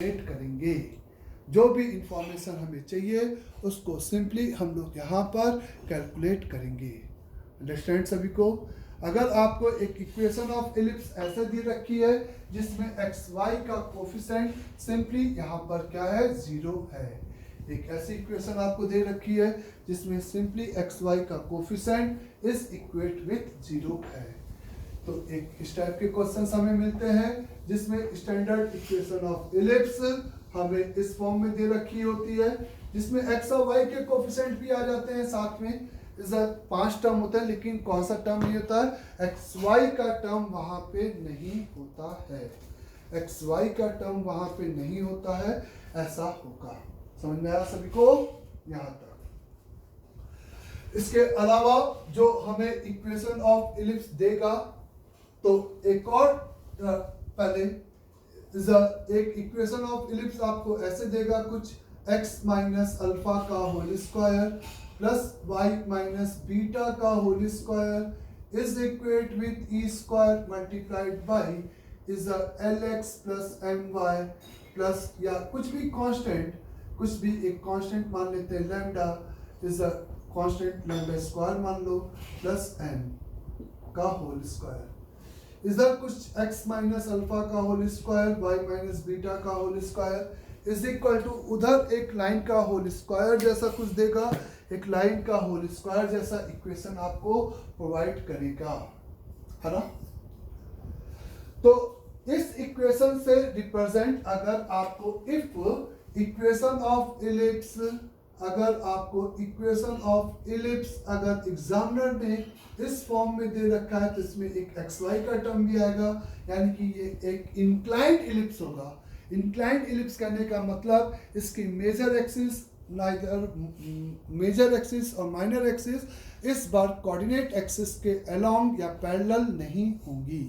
Calculate करेंगे। जो भी इंफॉर्मेशन हमें चाहिए उसको सिंपली हम लोग यहाँ पर कैलकुलेट करेंगे। अंडरस्टैंड सभी को? अगर आपको एक इक्वेशन ऑफ एलिप्स ऐसे दी रखी है जिसमें एक्स वाई का कोफिशिएंट सिंपली यहाँ पर क्या है, 0 है। एक ऐसी इक्वेशन आपको दे रखी है जिसमें सिंपली एक्स वाई का कोफिशिएंट इज इक्वेट विथ 0 है। तो एक इस टाइप के क्वेश्चंस हमें मिलते हैं जिसमें स्टैंडर्ड इक्वेशन ऑफ एलिप्स हमें इस फॉर्म में दे रखी होती है, जिसमें एक्स और वाई के कोफिशिएंट भी आ जाते हैं साथ में। 5 टर्म होता है, लेकिन कौन सा टर्म नहीं होता है, एक्स वाई का टर्म वहां पे नहीं होता है। एक्स वाई का टर्म वहां पे नहीं होता है, ऐसा होगा। समझ में आया सभी को यहां तक? इसके अलावा जो हमें इक्वेशन ऑफ एलिप्स देगा, तो एक और पहले एक इक्वेशन ऑफ एलिप्स आपको ऐसे देगा, कुछ x माइनस अल्फा का whole square plus y minus beta का whole square is equate with E square multiplied by is L X plus M Y plus या कुछ भी कांस्टेंट, कुछ भी एक कांस्टेंट मान लेते हैं, lambda is a constant, lambda square मान लो, प्लस n का होल स्क्वायर। इधर कुछ x माइनस अल्फा का whole square, y minus beta का whole square is equal to उधर एक लाइन का होल स्क्वायर जैसा कुछ देगा, एक लाइन का होल स्क्वायर जैसा इक्वेशन आपको प्रोवाइड करेगा, है ना। तो इस इक्वेशन से रिप्रेजेंट अगर आपको इक्वेशन ऑफ एलिप्स, अगर आपको इक्वेशन ऑफ एलिप्स अगर एग्जामिनर ने इस फॉर्म में दे रखा है तो इसमें एक एक्स वाई का टर्म भी आएगा, यानी कि ये एक इंक्लाइंड एलिप्स होगा। इंक्लाइंड एलिप्स कहने का मतलब इसकी मेजर एक्सिस, मेजर एक्सिस और माइनर एक्सिस इस बार कोऑर्डिनेट एक्सिस के अलोंग या पैरेलल नहीं होंगी।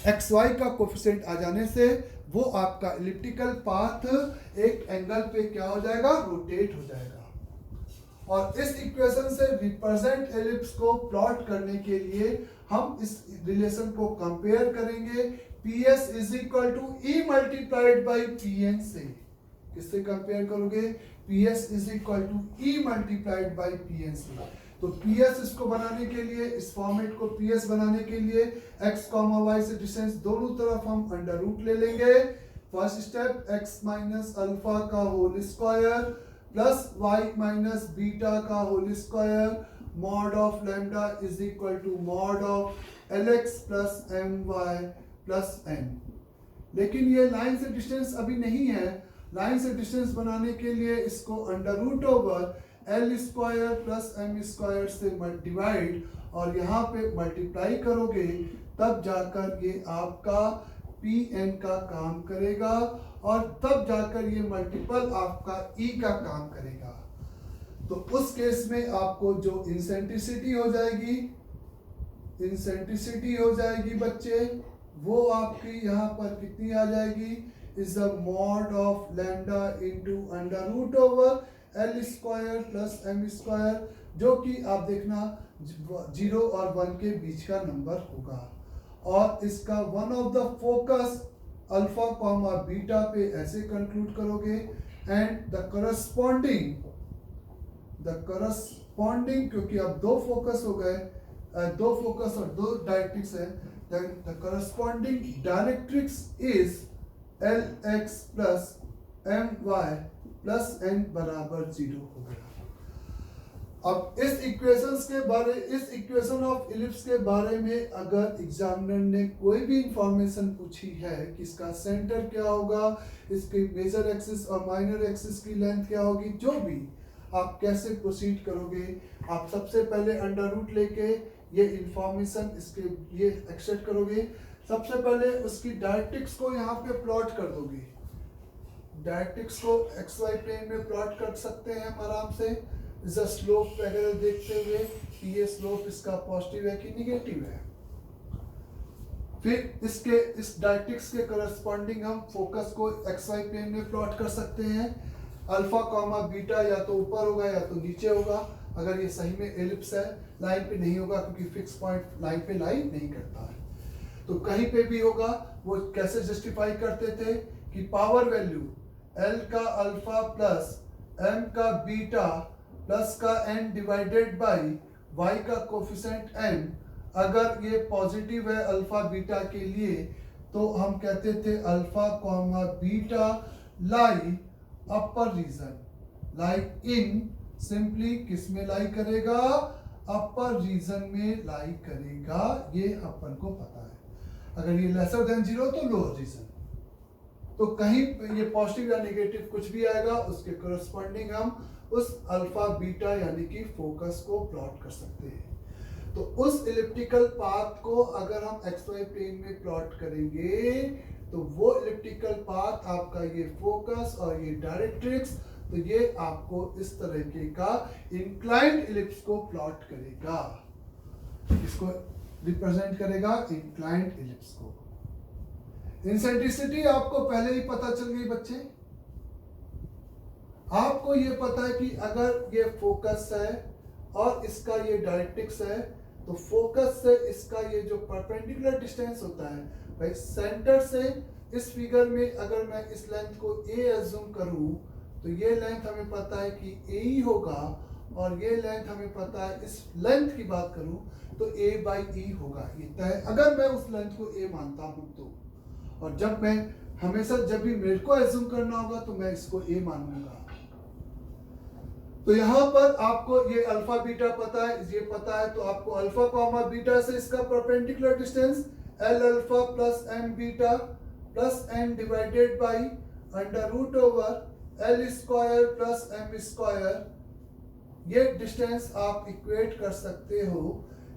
एक्स वाई का कोफिशिएंट आ जाने से वो आपका एलिप्टिकल पाथ एक एंगल पे क्या हो जाएगा, रोटेट हो जाएगा। और इस इक्वेशन से रिप्रेजेंट एलिप्स को प्लॉट करने के लिए हम इस रिलेशन को कंपेयर करेंगे PS is equal to E multiplied by PN से। किससे कंपेयर करोगे? PS is equal to E multiplied by PN से। तो PS इसको बनाने के लिए, इस फॉर्मेट को PS बनाने के लिए x, y से डिस्टेंस दोनों तरफ हम अंडर रूट ले लेंगे। First step x minus alpha का whole square plus y minus beta का whole square mod of lambda is equal to mod of lx plus my plus n। लेकिन ये लाइन से डिस्टेंस अभी नहीं है। लाइन से डिस्टेंस बनाने के लिए इसको under root over L square plus M square से डिवाइड और यहाँ पे मल्टीप्लाई करोगे, तब जाकर ये आपका Pn का काम करेगा और तब जाकर ये मल्टीपल आपका E का काम करेगा। तो उस केस में आपको जो इनसेंट्रिसिटी हो जाएगी बच्चे, वो आपकी यहाँ पर कितनी आ जाएगी, is the mod of lambda into under root over L square plus M square, जो कि आप देखना 0 और 1 के बीच का नंबर होगा। और इसका one of the focus alpha comma beta पे ऐसे कंक्लूड करोगे एंड द करस्पॉन्डिंग, क्योंकि अब दो फोकस हो गए, दो फोकस और दो डायरेक्ट्रिक्स है, then the corresponding directrix is L X plus M Y plus n बराबर 0 हो गया। अब इस इक्वेशन ऑफ एलिप्स के बारे में अगर एग्जामिनर ने कोई भी इंफॉर्मेशन पूछी है कि इसका सेंटर क्या होगा, इसकी मेजर एक्सिस और माइनर एक्सिस की लेंथ क्या होगी, जो भी आप कैसे प्रोसीड करोगे, आप सबसे पहले अंडर रूट लेके ये इंफॉर्मेशन इसके ये एक्सट्रैक्ट करोगे। सबसे पहले उसकी डायरेक्ट्रिक्स को यहाँ पे प्लॉट कर दोगे। डायरेक्ट्रिक्स को XY प्लेन में प्लॉट कर सकते हैं हम आराम से, इसका स्लोप वगैरह देखते हुए कि ये स्लोप इसका पॉजिटिव है कि निगेटिव है। फिर इस डायरेक्ट्रिक्स के करस्पॉन्डिंग हम फोकस को XY प्लेन में प्लॉट कर सकते हैं। अल्फा कॉमा बीटा या तो ऊपर होगा या तो नीचे होगा। अगर ये सही में एलिप्स है, लाइन पे नहीं होगा क्योंकि फिक्स पॉइंट लाइन पे लाई नहीं करता है, तो कहीं पे भी होगा। वो कैसे जस्टिफाई करते थे की पावर वैल्यू L का अल्फा प्लस M का बीटा प्लस का n डिवाइडेड बाई y का कोफिशिएंट n, अगर ये पॉजिटिव है अल्फा बीटा के लिए तो हम कहते थे अल्फा कॉमा बीटा लाई अपर रीजन, लाई इन, सिंपली किस में लाई करेगा, अपर रीजन में लाई करेगा, ये अपन को पता है। अगर ये लेसर देन 0 तो लोअर रीजन, तो कहीं ये पॉजिटिव या नेगेटिव कुछ भी आएगा उसके करस्पॉन्डिंग हम उस अल्फा बीटा यानी कि फोकस को प्लॉट कर सकते हैं। तो उस इलिप्टिकल पाथ को अगर हम XY प्लेन में प्लॉट करेंगे तो वो इलिप्टिकल पाथ आपका ये फोकस और ये डायरेक्ट्रिक्स, तो ये आपको इस तरीके का इंक्लाइंड इलिप्स को प्लॉट करेगा, इसको रिप्रेजेंट करेगा इंक्लाइंड इलिप्स को। इंसेंट्रिसिटी आपको पहले ही पता चल गई बच्चे, आपको ये पता है कि अगर ये फोकस है और इसका ये डायरेक्ट्रिक्स है तो फोकस से इसका ये जो परपेंडिकुलर डिस्टेंस होता है भाई सेंटर से, इस फिगर में अगर मैं इस लेंथ को a एज्यूम करूं तो ये लेंथ हमें पता है कि a ही होगा, और ये लेंथ हमें पता है, इस लेंथ की बात करूं तो a बाई e होगा, ये तय अगर मैं उस लेंथ को a मानता हूं तो। और जब मैं हमेशा जब भी मेरे को एज्यूम करना होगा तो मैं इसको a मानूंगा। तो यहाँ पर आपको ये अल्फा बीटा पता है, ये पता है, तो आपको अल्फा कॉमा बीटा से इसका perpendicular distance L alpha plus M beta plus n divided by under root over L square plus M square, ये डिस्टेंस आप इक्वेट कर सकते हो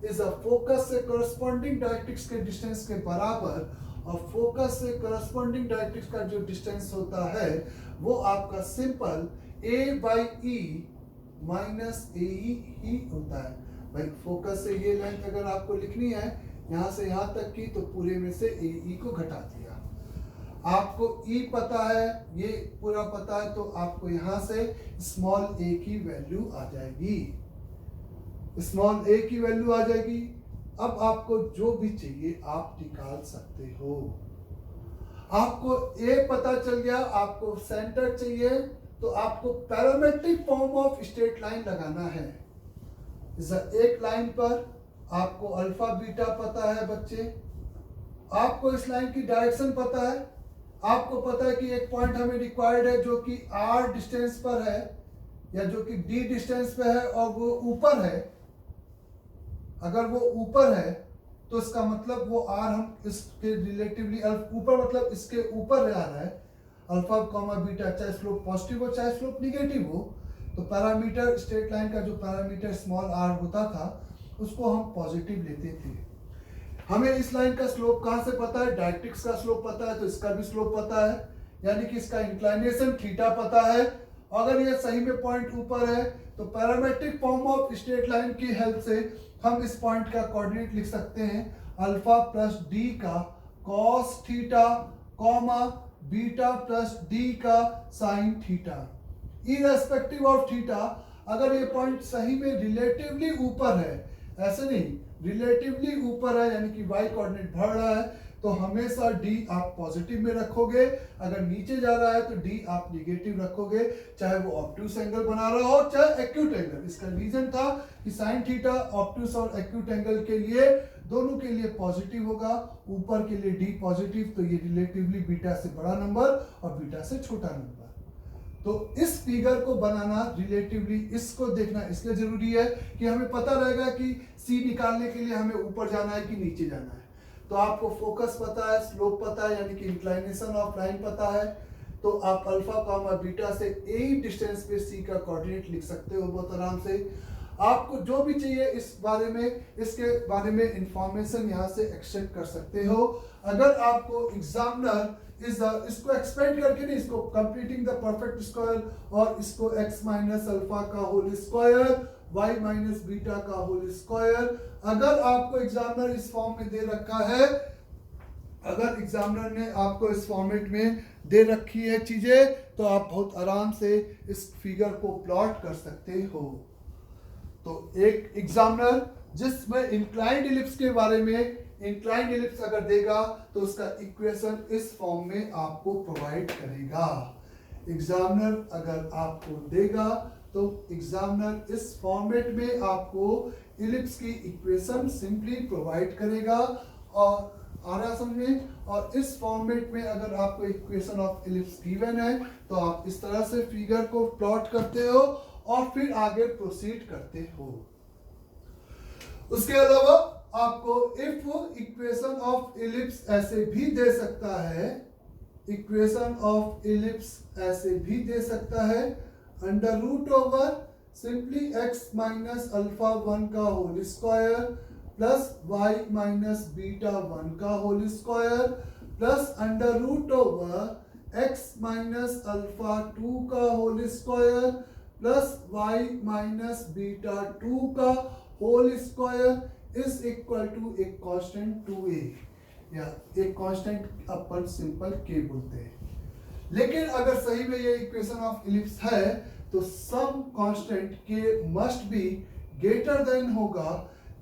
इस फोकस से करस्पॉन्डिंग डायरेक्ट्रिक्स के डिस्टेंस के बराबर, और फोकस से करस्पॉन्डिंग डायरेक्ट्रिक्स का जो डिस्टेंस होता है वो आपका simple a by e minus A ही होता है। भाई फोकस से ये लेंथ अगर आपको लिखनी है यहाँ से यहाँ तक की, तो पूरे में से ए को घटा दिया, आपको e पता है, ये पूरा पता है, तो आपको यहाँ से स्मॉल a की वैल्यू आ जाएगी, स्मॉल a की वैल्यू आ जाएगी। अब आपको जो भी चाहिए आप निकाल सकते हो। आपको a पता चल गया, आपको सेंटर चाहिए, तो आपको parametric form of straight line लगाना है। एक लाइन पर आपको अल्फा बीटा पता है बच्चे, आपको इस लाइन की डायरेक्शन पता है, आपको पता है कि एक पॉइंट हमें रिक्वायर्ड है जो कि r डिस्टेंस पर है या जो कि d डिस्टेंस पे है और वो ऊपर है। अगर वो ऊपर है तो इसका मतलब वो r हम इसके रिलेटिवली ऊपर, मतलब इसके ऊपर आ रहा है, अल्फा कॉमा बीटा, चाहे स्लोप पॉजिटिव हो चाहे स्लोप निगेटिव हो। तो पैरामीटर स्ट्रेट लाइन का जो पैरामीटर स्मॉल r होता था उसको हम पॉजिटिव लेते थे। हमें इस लाइन का स्लोप कहाँ से पता है, डायरेक्ट्रिक्स का स्लोप पता है, तो इसका भी स्लोप पता है, यानी कि इसका इंक्लाइनेशन थीटा पता है। अगर ये सही में पॉइंट ऊपर है तो parametric form of straight line की हेल्प से हम इस पॉइंट का कोऑर्डिनेट लिख सकते हैं अल्फा प्लस डी का cos theta comma beta plus D का sine theta, irrespective of theta. अगर ये पॉइंट सही में रिलेटिवली ऊपर है, ऐसे नहीं, रिलेटिवली ऊपर है यानी कि y कोऑर्डिनेट बढ़ रहा है, तो हमेशा d आप पॉजिटिव में रखोगे, अगर नीचे जा रहा है तो d आप निगेटिव रखोगे, चाहे वो ऑब्ट्यूस एंगल बना रहा हो चाहे एक्यूट एंगल। इसका रीजन था कि साइन थीटा ऑब्ट्यूस और एक्यूट एंगल के लिए दोनों के लिए पॉजिटिव होगा, ऊपर के लिए d पॉजिटिव, तो ये रिलेटिवली बीटा से बड़ा नंबर और बीटा से छोटा नंबर। तो इस फिगर को बनाना रिलेटिवली, इसको देखना इसलिए जरूरी है कि हमें पता रहेगा कि c निकालने के लिए हमें ऊपर जाना है कि नीचे जाना है। तो आपको फोकस पता है, स्लोप पता है यानी कि इंक्लाइनेशन ऑफ लाइन पता है, तो आप अल्फा कॉमा बीटा से a डिस्टेंस पे c का कोऑर्डिनेट लिख सकते हो बहुत आराम से। आपको जो भी चाहिए इस बारे में, इसके बारे में इंफॉर्मेशन यहाँ से एक्सचेंज कर सकते हो। अगर आपको एग्जामिनर इसको एक्सपेंड करके नहीं, इसको कंप्लीटिंग द परफेक्ट स्क्वायर और इसको x माइनस अल्फा का whole square y minus beta का होल स्क्वायर, अगर आपको एग्जामिनर इस फॉर्म में दे रखा है, अगर एग्जामिनर ने आपको इस फॉर्मेट में दे रखी है चीजें, तो आप बहुत आराम से इस फिगर को प्लॉट कर सकते हो। तो एक एग्जामिनर जिसमें इंक्लाइंड इलिप्स के बारे में इंक्लाइंड इलिप्स अगर देगा तो उसका इक्वेशन इस फॉर्म में आपको प्रोवाइड करेगा। एग्जामिनर अगर आपको देगा तो एग्जामिनर इस फॉर्मेट में आपको इलिप्स की इक्वेशन सिंपली प्रोवाइड करेगा और आ रहा समझ में। और इस फॉर्मेट में अगर आपको इक्वेशन ऑफ इलिप्स गिवन है तो आप इस तरह से फिगर को प्लॉट करते हो और फिर आगे प्रोसीड करते हो। उसके अलावा आपको इफ इक्वेशन ऑफ इलिप्स ऐसे भी दे सकता है, इक्वेशन ऑफ इलिप्स ऐसे भी दे सकता है, under root over simply x minus alpha 1 का whole square plus y minus beta 1 का whole square plus under root over x minus alpha 2 का whole square plus y minus beta 2 का whole square is equal to एक constant 2a या एक constant अपन simple k बोलते हैं। लेकिन अगर सही में ये इक्वेशन ऑफ इलिप्स है तो some constant k must be greater than होगा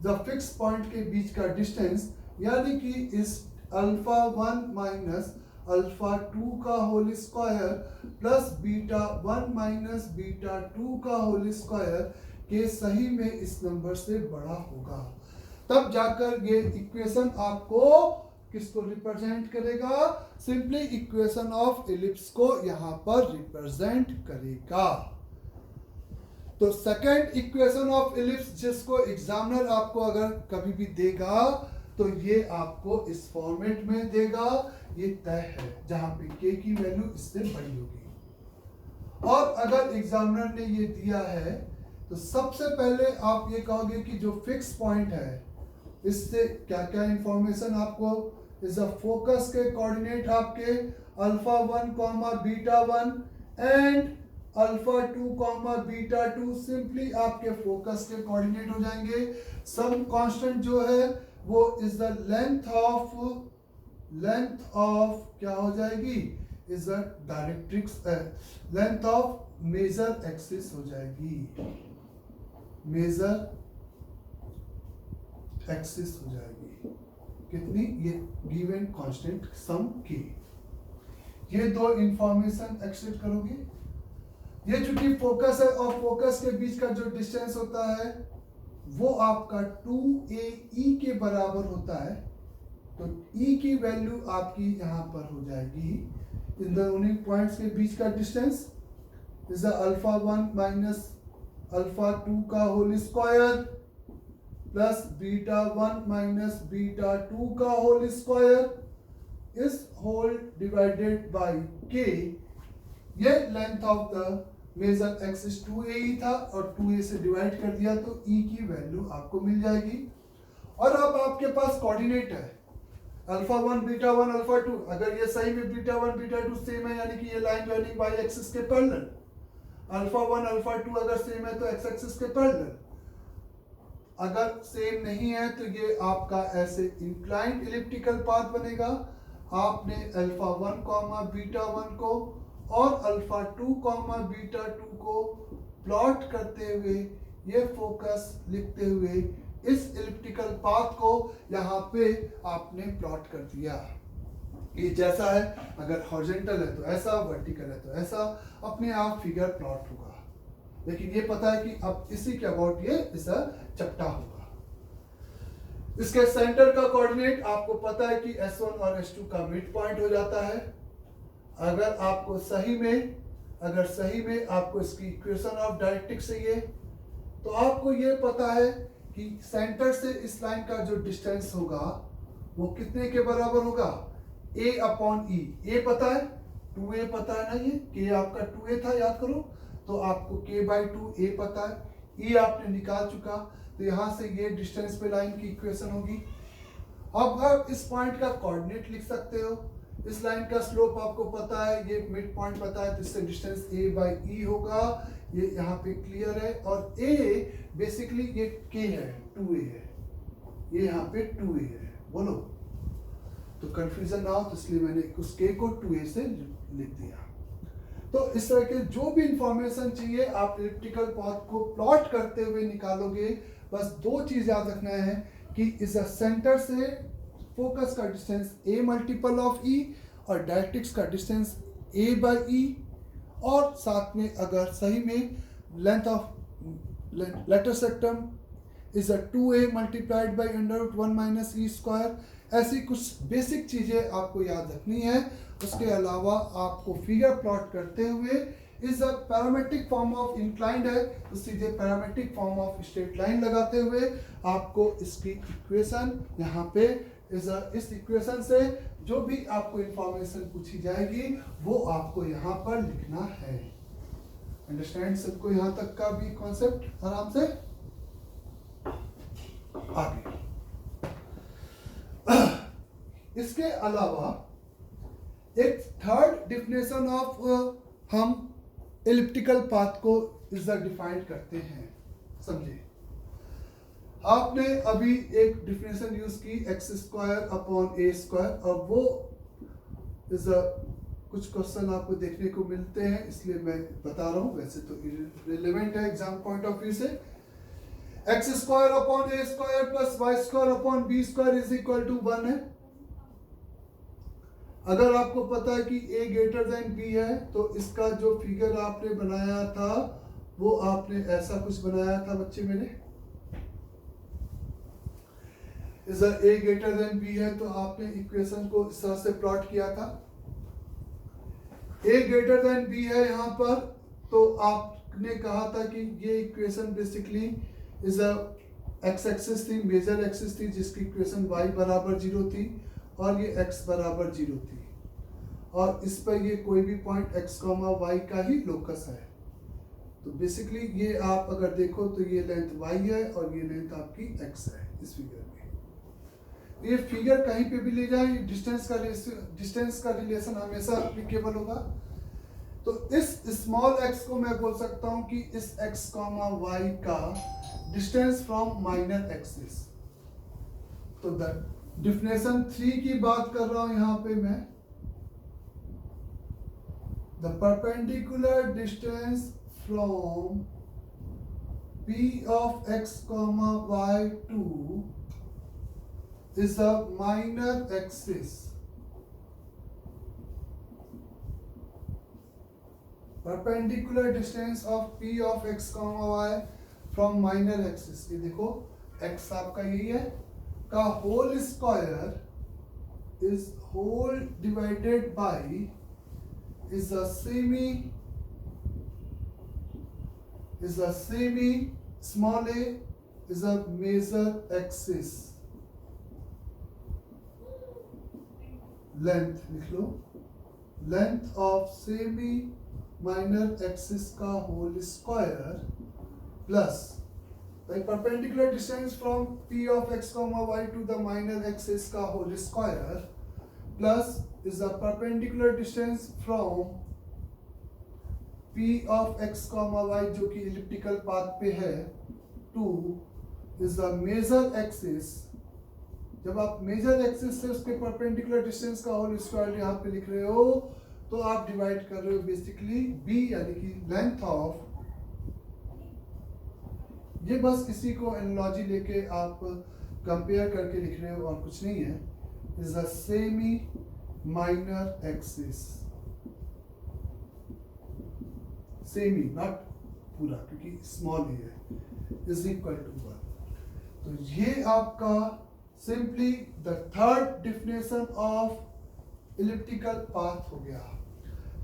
द फिक्स पॉइंट के बीच का डिस्टेंस, यानी कि इस अल्फा 1 माइनस अल्फा 2 का whole square plus beta 1 minus beta 2 का होल स्क्वायर के सही में इस नंबर से बड़ा होगा। तब जाकर ये इक्वेशन आपको किसको रिप्रेजेंट करेगा, सिंपली इक्वेशन ऑफ इलिप्स को यहां पर रिप्रेजेंट करेगा। तो सेकंड इक्वेशन ऑफ इलिप्स जिसको एग्जामिनर आपको अगर कभी भी देगा तो ये आपको इस फॉर्मेट में देगा, ये तय है, जहां पे k की वैल्यू इससे बड़ी होगी। और अगर एग्जामिनर ने ये दिया है तो सबसे पहले आप ये कहोगे कि जो फिक्स पॉइंट है इससे क्या क्या इंफॉर्मेशन आपको इस फोकस के कोऑर्डिनेट आपके alpha 1 comma beta 1 and alpha 2 comma beta 2 simply आपके फोकस के कोऑर्डिनेट हो जाएंगे। सम कांस्टेंट जो है वो इज द लेंथ ऑफ क्या हो जाएगी, is the directrix length of major axis हो जाएगी, मेजर एक्सिस हो जाएगी कितनी, ये गिवन कांस्टेंट सम k। ये दो इंफॉर्मेशन एक्सट्रैक्ट करोगे। ये चूंकि फोकस है और फोकस के बीच का जो डिस्टेंस होता है वो आपका 2ae के बराबर होता है, तो e की वैल्यू आपकी यहां पर हो जाएगी इन दोनों पॉइंट्स के बीच का distance is alpha 1 minus alpha 2 का whole square plus beta 1 minus beta 2 का होल स्क्वायर इस होल डिवाइडेड बाय k। ये length of the major axis 2a था और 2a से डिवाइड कर दिया तो e की वैल्यू आपको मिल जाएगी। और अब आपके पास कोऑर्डिनेट है अल्फा 1 बीटा 1 अल्फा 2, अगर ये सही में बीटा 1 बीटा 2 सेम है यानी कि ये लाइन जॉइनिंग y एक्सिस के पैरेलल, अल्फा 1 अल्फा 2 अगर सेम है तो x एक्सिस के पैरेलल, अगर सेम नहीं है तो ये आपका ऐसे इंक्लाइंड इलिप्टिकल पाथ बनेगा। आपने अल्फा 1 कॉमा बीटा 1 को और अल्फा 2 कॉमा बीटा 2 को प्लॉट करते हुए ये फोकस लिखते हुए इस इलिप्टिकल पाथ को यहाँ पे आपने प्लॉट कर दिया। ये जैसा है, अगर हॉरिजॉन्टल है तो ऐसा, वर्टिकल है तो ऐसा, अपने आप फिगर प्लॉट होगा। लेकिन ये पता है कि अब इसी के अबाउट ये ऐसा चपटा होगा। इसके सेंटर का कोऑर्डिनेट आपको पता है कि S1 और S2 का मिड पॉइंट हो जाता है। अगर आपको सही में आपको इसकी इक्वेशन ऑफ डायरेक्ट्रिक्स चाहिए तो आपको ये पता है कि सेंटर से इस लाइन का जो डिस्टेंस होगा वो कितने के बराबर होगा, a अपॉन e। a पता है, 2a पता है ना, ये k आपका 2a था याद करो, तो आपको k बाई 2 a पता है, e आपने निकाल चुका, तो यहाँ से ये डिस्टेंस पे लाइन की इक्वेशन होगी। अब आप इस पॉइंट का कोऑर्डिनेट लिख सकते हो। इस लाइन का स्लोप आपको पता है, ये मिड पॉइंट पता है, तो इससे डिस्टेंस a बाई e होगा। ये यहाँ पे क्लियर है। और a बेसिकली ये k है, 2a है, ये यहाँ पे 2a है, बोलो तो कंफ्यूजन ना हो, तो इसलिए मैंने उस k को 2a से लिख दिया। तो इस तरह के जो भी इंफॉर्मेशन चाहिए आप इलिप्टिकल पाथ को प्लॉट करते हुए निकालोगे। बस दो चीज याद रखना है कि इस सेंटर से फोकस का distance a multiple of e और डायरेक्ट्रिक्स का डिस्टेंस a बाई ई, और साथ में अगर सही में length of letter सेक्टम is 2a multiplied by √1 minus E square. ऐसी कुछ बेसिक चीज़ें आपको याद रखनी है। उसके अलावा आपको फिगर प्लॉट करते हुए is a parametric form of inclined है, तो सीधे parametric form of straight line लगाते हुए आपको इसकी इक्वेशन यहाँ पे इस इक्वेशन से जो भी आपको इंफॉर्मेशन पूछी जाएगी वो आपको यहाँ पर लिखना है। अंडरस्टैंड सबको यहाँ तक का भी कॉन्सेप्ट आराम से? आगे इसके अलावा एक थर्ड डिफिनेशन ऑफ हम एलिप्टिकल पाथ को डिफाइन करते हैं। समझे, आपने अभी एक डिफिनेशन यूज की x square upon A square, और वो कुछ क्वेश्चन आपको देखने को मिलते हैं इसलिए मैं बता रहा हूं, वैसे तो रिलेवेंट है एग्जाम पॉइंट ऑफ व्यू से। X square upon A square plus Y square upon B square is equal to 1 है। अगर आपको पता है कि a ग्रेटर देन b है तो इसका जो फिगर आपने बनाया था वो आपने ऐसा कुछ बनाया था बच्चे मेरे। a ग्रेटर देन b है तो आपने इक्वेशन को इस तरह से प्लॉट किया था। a ग्रेटर देन b है यहाँ पर, तो आपने कहा था कि ये इक्वेशन बेसिकली एक्स एक्सिस थी, मेजर एक्सिस थी, जिसकी इक्वेशन y बराबर 0 थी और ये x बराबर 0 थी, और इस पर ये कोई भी पॉइंट x, y का ही लोकस है। तो बेसिकली ये आप अगर देखो तो ये लेंथ y है और ये लेंथ आपकी x है इस फिगर में। ये फिगर कहीं पे भी ले जाए डिस्टेंस का रिलेशन हमेशा एप्लीकेबल होगा। तो इस स्मॉल x को मैं बोल सकता हूँ कि इस x, y का डिस्टेंस फ्रॉम माइनर एक्सिस। तो डिफिनेशन 3 की बात कर रहा हूं यहां पे मैं। The perpendicular distance from P of x, y to is a minor axis. Perpendicular distance of P of x, y from minor axis। ये देखो x आपका यही है का whole square is whole divided by is a semi small a is a major axis। Length लिख लो, length of semi minor axis का whole square plus like perpendicular distance from P of x, y to the minor axis का whole square plus is the perpendicular distance from P of x, y जो कि elliptical path पे है to is the major axis। जब आप major axis से उसके perpendicular distance का होल स्क्वायर यहाँ पे लिख रहे हो तो आप डिवाइड कर रहे हो बेसिकली b यानी कि लेंथ ऑफ, ये बस इसी को एनालॉजी लेके आप कंपेयर करके लिख रहे हो और कुछ नहीं है। Is a semi minor axis, semi not पूरा क्योंकि स्मॉल ही है, इज इक्वल टू 1। तो ये आपका simply the third definition of elliptical path हो गया।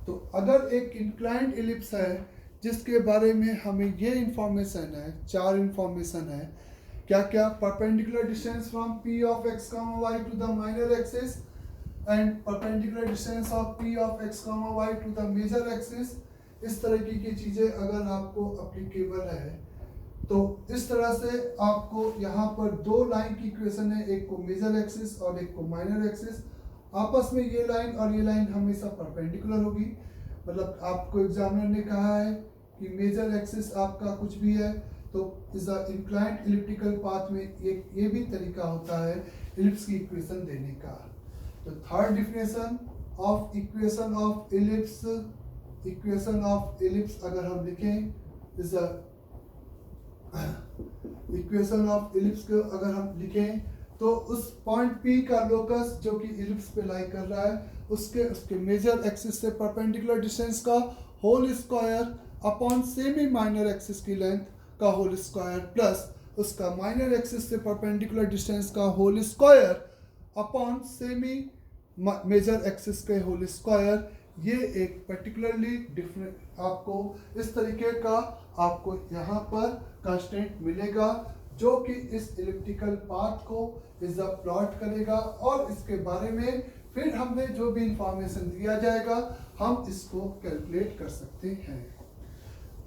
तो अगर एक इंक्लाइंड इलिप्स है जिसके बारे में हमें ये इंफॉर्मेशन है, 4 इंफॉर्मेशन है, क्या क्या? Perpendicular distance from P of x, y to the minor axis and perpendicular distance of P of x, y to the major axis। इस तरह की चीज़ें अगर आपको अप्लीकेबल है तो इस तरह से आपको यहाँ पर 2 लाइन की इक्वेशन है, एक को मेजर एक्सिस और एक को माइनर एक्सिस। आपस में ये लाइन और ये लाइन हमेशा परपेंडिकुलर होगी। मतलब आपको एग्जामिनर ने कहा है कि मेजर एक्सिस आपका कुछ भी है तो is a inclined elliptical path में एक ये भी तरीका होता है इलिप्स की इक्वेशन देने का। तो third definition of equation of ellipse, equation of ellipse अगर हम लिखें is a equation of ellipse को अगर हम लिखें तो उस पॉइंट P का लोकस जो कि इलिप्स पे लाई कर रहा है उसके मेजर एक्सिस से परपेंडिकुलर डिस्टेंस का whole square upon semi minor axis की लेंथ का होल स्क्वायर प्लस उसका माइनर एक्सिस से परपेंडिकुलर डिस्टेंस का whole square upon semi major axis के होल स्क्वायर। ये एक पर्टिकुलरली डिफरेंट आपको इस तरीके का आपको यहाँ पर कांस्टेंट मिलेगा जो कि इस इलिप्टिकल पाथ को इस प्लॉट करेगा और इसके बारे में फिर हमें जो भी इंफॉर्मेशन दिया जाएगा हम इसको कैलकुलेट कर सकते हैं।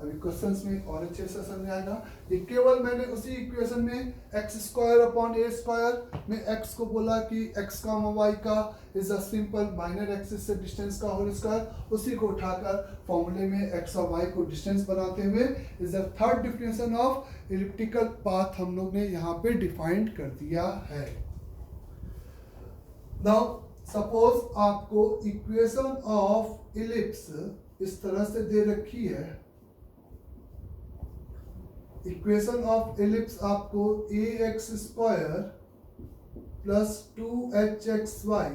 अभी क्वेश्चंस में और अच्छे से समझ आएगा। ये केवल मैंने उसी इक्वेशन में x square upon A square में एक्स को बोला कि एक्स का वाई का is a simple minor axis से डिस्टेंस का होल स्क्वायर, उसी को उठाकर फॉर्मूले में एक्स और वाई को डिस्टेंस बनाते हुए is the third definition of elliptical path हम लोग ने यहाँ पे डिफाइंड कर दिया है। नाउ सपोज आपको इक्वेशन ऑफ इलिप्स इस तरह से दे रखी है। इक्वेशन ऑफ इलिप्स आपको A X square plus 2hxy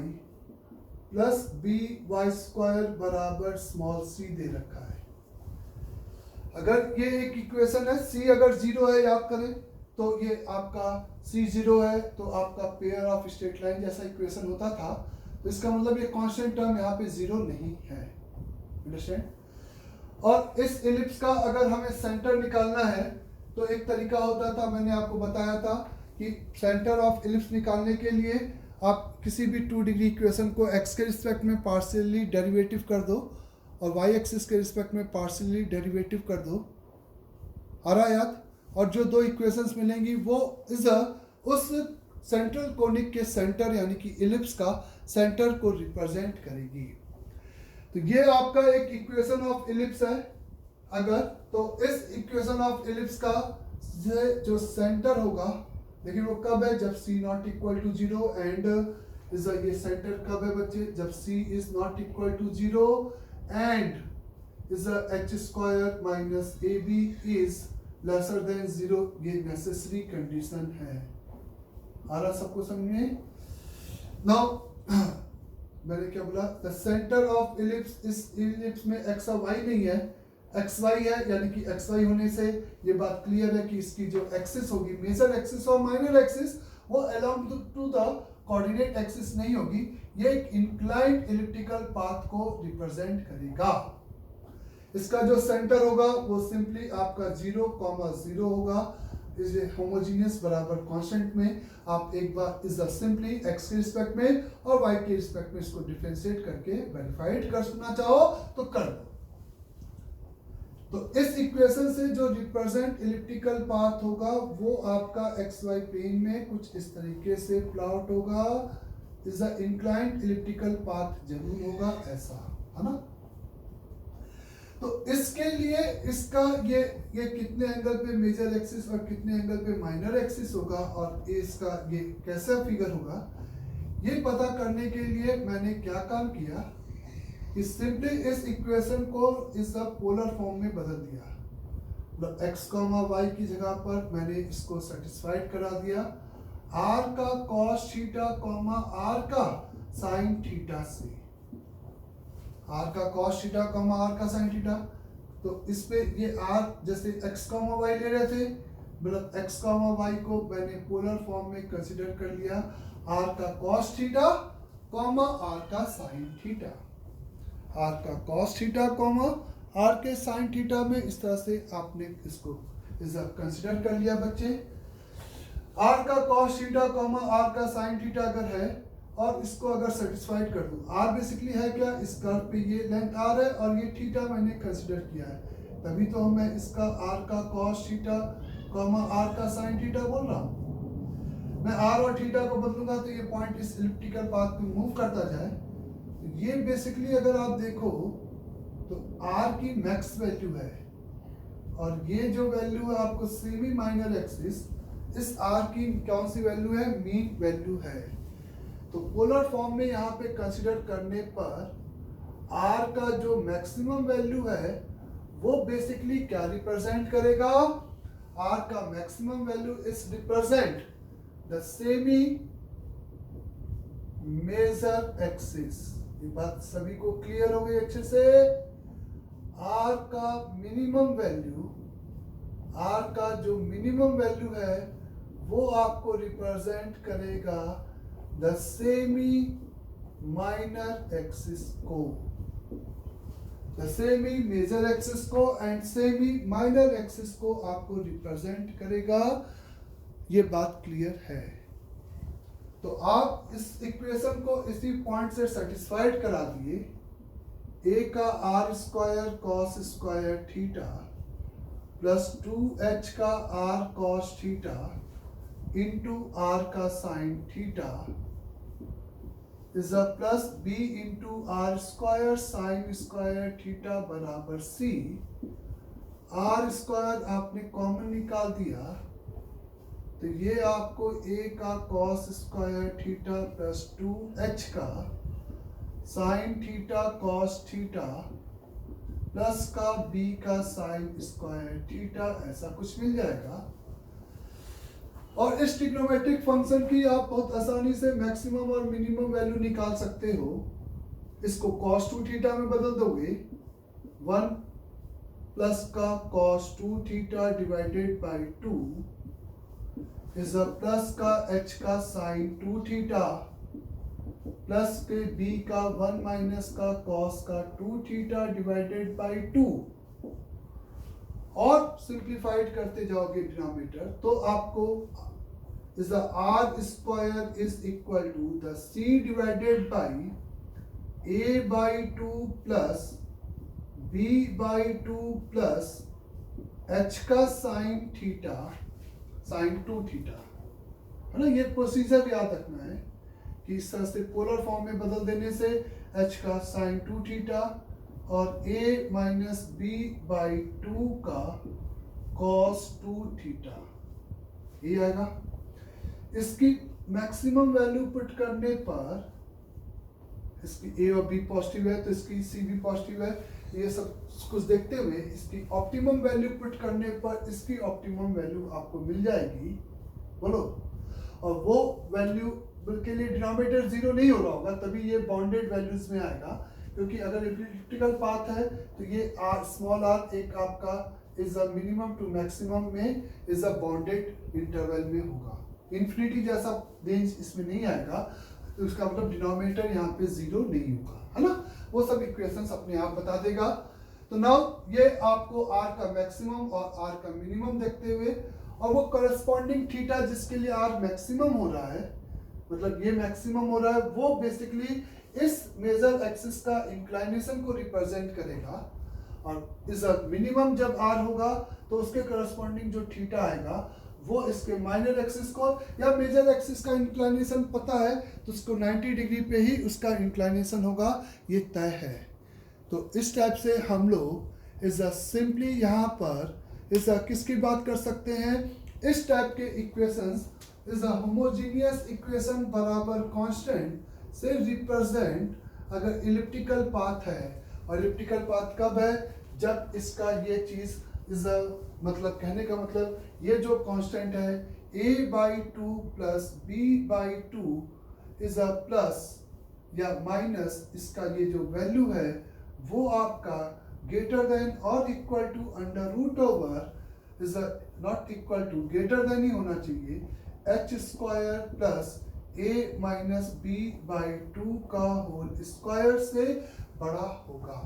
plus B Y square बराबर स्मॉल सी दे रखा है। अगर ये एक इक्वेशन है, सी अगर जीरो है याद करें तो ये आपका सी जीरो है तो आपका पेयर ऑफ स्ट्रेट लाइन जैसा इक्वेशन होता था, तो इसका मतलब ये कांस्टेंट टर्म यहाँ पे जीरो नहीं है। अंडरस्टैंड? और इस इलिप्स का अगर हमें सेंटर निकालना है तो एक तरीका होता था, मैंने आपको बताया था कि सेंटर ऑफ इलिप्स निकालने के लिए आप किसी भी 2 डिग्री इक्वेशन को x के रिस्पेक्ट में पार्शियली डेरिवेटिव कर दो और y एक्सिस के रिस्पेक्ट में पार्शियली डेरिवेटिव कर दो। आ रहा याद? और जो दो इक्वेशंस मिलेंगी वो उस सेंट्रल कोनिक के सेंटर यानी कि इलिप्स का सेंटर को रिप्रेजेंट करेगी। तो ये आपका एक इक्वेशन ऑफ इलिप्स है। अगर तो इस इक्वेशन ऑफ इलिप्स का जो सेंटर होगा, लेकिन वो कब है? जब c not equal to 0 and ये सेंटर कब है बच्चे? जब c is not equal to 0 and is h square minus ab is lesser than 0। ये नेसेसरी कंडीशन है। आ रहा सबको समझ में? नाउ मैंने क्या बोला? द सेंटर ऑफ इलिप्स, इस इलिप्स में x और y नहीं है, एक्स वाई है, यानी कि एक्स वाई होने से ये बात क्लियर है कि इसकी जो एक्सिस होगी मेजर एक्सिस और माइनर एक्सिस वो along to the coordinate axis नहीं होगी, ये एक इंक्लाइंड इलिप्टिकल पाथ को रिप्रेजेंट करेगा। इसका जो सेंटर होगा वो सिंपली आपका 0,0 होगा। इस होमोजीनियस बराबर कांस्टेंट में आप एक बार इज सिंपली एक्स के रिस्पेक्ट में और वाई के रिस्पेक्ट में इसको डिफरेंशिएट करके वेरीफाइड करना चाहो तो कर दो। तो इस इक्वेशन से जो रिप्रेजेंट इलिप्टिकल पाथ होगा वो आपका एक्स वाई प्लेन में कुछ इस तरीके से प्लॉट होगा। Is a inclined elliptical path जरूर होगा, ऐसा है ना। तो इसके लिए इसका ये कितने एंगल पे मेजर एक्सिस और कितने एंगल पे माइनर एक्सिस होगा और इसका ये कैसा फिगर होगा, ये पता करने के लिए मैंने क्या काम किया कि सिंपली इस इक्वेशन को इस पोलर फॉर्म में बदल दिया। मतलब x, y की जगह पर मैंने इसको सेटिस्फाइड करा दिया r का cos थीटा, r का sin थीटा से। r का cos थीटा, r का sin थीटा, तो इस पे ये r जैसे x, y ले रहे थे, मतलब x, y को मैंने पोलर फॉर्म में कंसीडर कर लिया। r का cos थीटा, r का sin थीटा, r का cos थीटा, r के sin थीटा में इस तरह से आपने इसको कंसीडर कर लिया बच्चे। r का cos थीटा, r का sin थीटा अगर है और इसको अगर सेटिस्फाइड कर दूं, r बेसिकली है क्या? इस कर्व पे ये लेंथ r है और ये थीटा मैंने कंसीडर किया है, तभी तो मैं इसका r का cos थीटा, r का sin थीटा बोल रहा हूँ। मैं r और थीटा को बदलूंगा तो ये पॉइंट इस इलिप्टिकल पाथ पे मूव करता जाए। ये बेसिकली अगर आप देखो तो r की मैक्स वैल्यू है और ये जो वैल्यू है आपको सेमी माइनर एक्सिस, इस r की कौन सी वैल्यू है? मीन वैल्यू है। तो पोलर फॉर्म में यहाँ पे कंसीडर करने पर r का जो मैक्सिमम वैल्यू है वो बेसिकली क्या रिप्रेजेंट करेगा? r का maximum value is represent the semi major axis. ये बात सभी को क्लियर हो गई अच्छे से। आर का मिनिमम वैल्यू, आर का जो मिनिमम वैल्यू है वो आपको रिप्रेजेंट करेगा द सेमी माइनर एक्सिस को, द सेमी मेजर एक्सिस को एंड सेमी माइनर एक्सिस को आपको रिप्रेजेंट करेगा। ये बात क्लियर है। तो आप इस इक्वेशन को इसी पॉइंट से सेटिस्फाइड करा दिए। ए का R square cos square theta plus 2h का R cos theta into R का sine theta is a plus B into R square sine square theta बराबर सी। आर स्क्वायर आपने कॉमन निकाल दिया तो ये आपको a का cos square theta plus 2h का sine theta cos theta plus का b का साइन स्क्वायर थीटा ऐसा कुछ मिल जाएगा। और इस ट्रिग्नोमेट्रिक फंक्शन की आप बहुत आसानी से मैक्सिमम और मिनिमम वैल्यू निकाल सकते हो। इसको cos 2 थीटा में बदल दोगे, 1 प्लस का cos 2 theta divided by 2 is a plus का h का साइन 2 थीटा प्लस के b का 1 माइनस का cos का 2 थीटा डिवाइडेड बाई 2। और सिंप्लीफाइड करते जाओगे डिनोमिनेटर तो आपको is the r square is equal to the c divided by a by 2 plus b by 2 plus h का साइन थीटा साइन 2 थीटा, है ना। ये प्रोसीजर याद रखना है कि इस तरह से पोलर फॉर्म में बदल देने से h का साइन 2 थीटा और a माइनस बी बाई 2 का cos 2 थीटा ये आएगा। इसकी मैक्सिमम वैल्यू पुट करने पर, इसकी a और b पॉजिटिव है तो इसकी c भी पॉजिटिव है, ये सब कुछ देखते हुए इसकी ऑप्टिमम वैल्यू पुट करने पर इसकी ऑप्टिमम वैल्यू आपको मिल जाएगी, बोलो। और वो वैल्यू के लिए डिनोमिनेटर जीरो नहीं हो रहा होगा, तभी ये बॉन्डेड वैल्यूज में आएगा। क्योंकि अगर इलिप्टिकल पाथ है तो ये आर स्मॉल आर एक आपका is a minimum to maximum में इज अ बॉन्डेड इंटरवल में होगा। इन्फिनिटी जैसा रेंज इसमें नहीं आएगा, तो इसका मतलब डिनोमिनेटर यहाँ पे जीरो नहीं होगा, है ना। वो सब इक्वेशंस अपने आप बता देगा। तो नाउ ये आपको आर का मैक्सिमम और आर का मिनिमम देखते हुए और वो करस्पॉन्डिंग थीटा जिसके लिए आर मैक्सिमम हो रहा है, मतलब ये मैक्सिमम हो रहा है, वो बेसिकली इस मेजर एक्सिस का इंक्लाइनेशन को रिप्रेजेंट करेगा। और इस मिनिमम जब आर होगा तो उसके करस्पॉन्डिंग जो थीटा आएगा वो इसके माइनर एक्सिस को, या मेजर एक्सिस का इंक्लाइनेशन पता है तो उसको 90 डिग्री पे ही उसका इंक्लाइनेशन होगा, ये तय है। तो इस टाइप से हम लोग इस सिंपली यहाँ पर इस किसकी बात कर सकते हैं, इस टाइप के equations is a homogeneous equation बराबर कांस्टेंट से रिप्रेजेंट अगर इलिप्टिकल पाथ है। और इलिप्टिकल पाथ कब है, जब इसका ये चीज इज अ मतलब कहने का मतलब ये जो कांस्टेंट है a by 2 plus b by 2 is a plus या माइनस इसका ये जो वैल्यू है वो आपका ग्रेटर देन और equal to under root over is not equal to, greater than ही होना चाहिए h square plus a minus b by 2 का होल स्क्वायर से बड़ा होगा।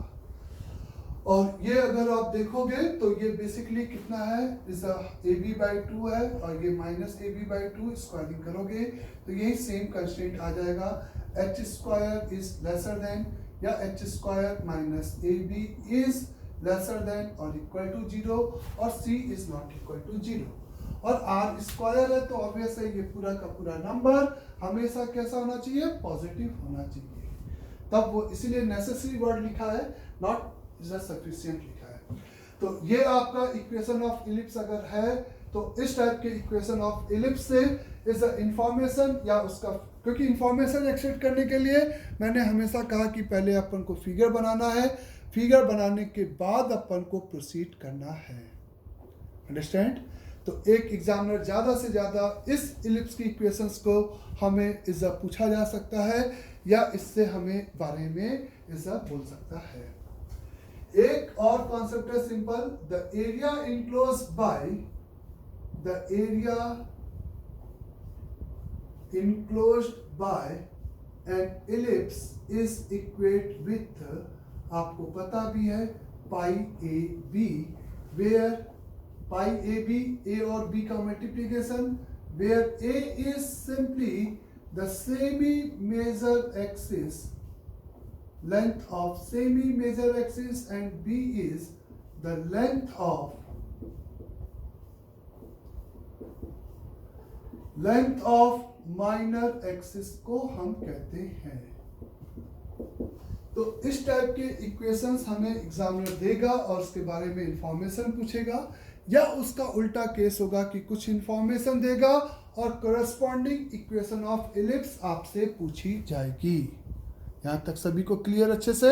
और ये अगर आप देखोगे तो ये बेसिकली कितना है, इस ए बी बाई 2 है और ये minus A B by 2 squaring करोगे तो यही सेम कंस्टेंट आ जाएगा, H square is lesser than या H square minus A B is lesser than और इक्वल टू 0 और C is not equal to 0। और आर स्क्वायर है तो ऑब्वियस है ये पूरा का पूरा नंबर हमेशा कैसा होना चाहिए, पॉजिटिव होना चाहिए। तब वो इसीलिए नेसेसरी वर्ड लिखा है, नॉट इज सफिशिएंट लिखा है। तो ये आपका इक्वेशन ऑफ इलिप्स अगर है तो इस टाइप के इक्वेशन ऑफ इलिप्स से इज इंफॉर्मेशन या उसका, क्योंकि इंफॉर्मेशन एक्सट्रैक्ट करने के लिए मैंने हमेशा कहा कि पहले अपन को फिगर बनाना है, फिगर बनाने के बाद अपन को प्रोसीड करना है, अंडरस्टैंड। तो एक एग्जामिनर ज़्यादा से ज़्यादा इस इलिप्स की इक्वेशंस को हमें इज़ा पूछा जा सकता है या इससे हमें बारे में इज़ा बोल सकता है। एक और कॉन्सेप्ट है simple, the area enclosed by an ellipse is equate with, आपको पता भी है, pi A B, where pi A B, A और बी का multiplication, where A is simply the semi major axis, length of semi major axis, and b is the length of minor axis को हम कहते हैं। तो इस type के equations हमें एग्जामिनर देगा और उसके बारे में इंफॉर्मेशन पूछेगा, या उसका उल्टा केस होगा कि कुछ इंफॉर्मेशन देगा और करस्पॉन्डिंग इक्वेशन ऑफ इलिप्स आपसे पूछी जाएगी। यहाँ तक सभी को क्लियर अच्छे से?